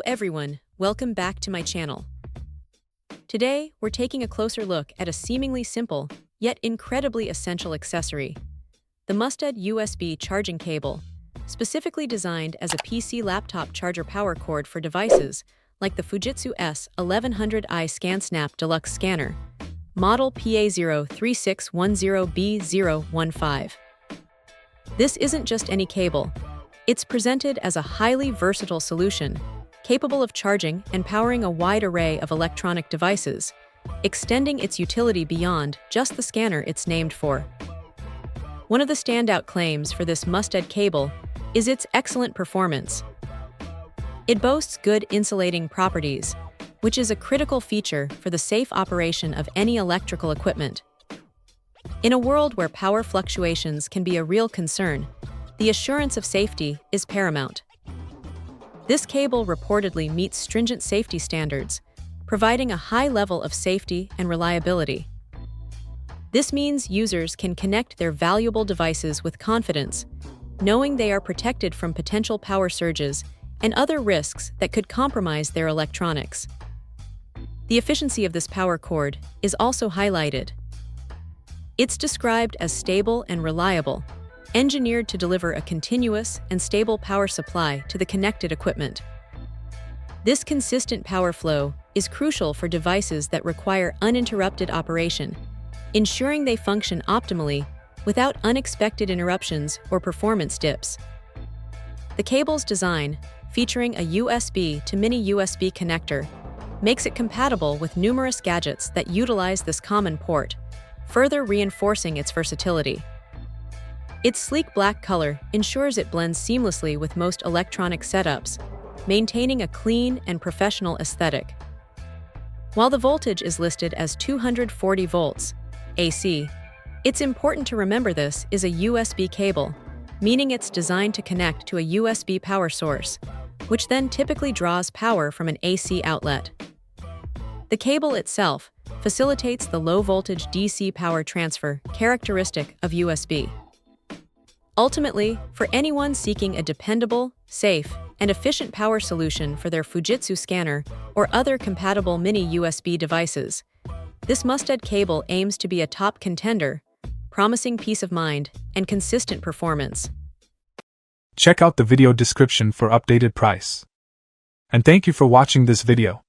everyone, welcome back to my channel. Today, we're taking a closer look at a seemingly simple, yet incredibly essential accessory, the Musstad USB charging cable, specifically designed as a PC laptop charger power cord for devices like the Fujitsu S1100i ScanSnap Deluxe Scanner, model PA03610B015. This isn't just any cable. It's presented as a highly versatile solution, capable of charging and powering a wide array of electronic devices, extending its utility beyond just the scanner it's named for. One of the standout claims for this Musstad cable is its excellent performance. It boasts good insulating properties, which is a critical feature for the safe operation of any electrical equipment. In a world where power fluctuations can be a real concern, the assurance of safety is paramount. This cable reportedly meets stringent safety standards, providing a high level of safety and reliability. This means users can connect their valuable devices with confidence, knowing they are protected from potential power surges and other risks that could compromise their electronics. The efficiency of this power cord is also highlighted. It's described as stable and reliable, engineered to deliver a continuous and stable power supply to the connected equipment. This consistent power flow is crucial for devices that require uninterrupted operation, ensuring they function optimally without unexpected interruptions or performance dips. The cable's design, featuring a USB to mini USB connector, makes it compatible with numerous gadgets that utilize this common port, further reinforcing its versatility. Its sleek black color ensures it blends seamlessly with most electronic setups, maintaining a clean and professional aesthetic. While the voltage is listed as 240 volts AC, it's important to remember this is a USB cable, meaning it's designed to connect to a USB power source, which then typically draws power from an AC outlet. The cable itself facilitates the low-voltage DC power transfer characteristic of USB. Ultimately, for anyone seeking a dependable, safe, and efficient power solution for their Fujitsu scanner or other compatible mini USB devices, this Musstad cable aims to be a top contender, promising peace of mind and consistent performance. Check out the video description for updated price. And thank you for watching this video.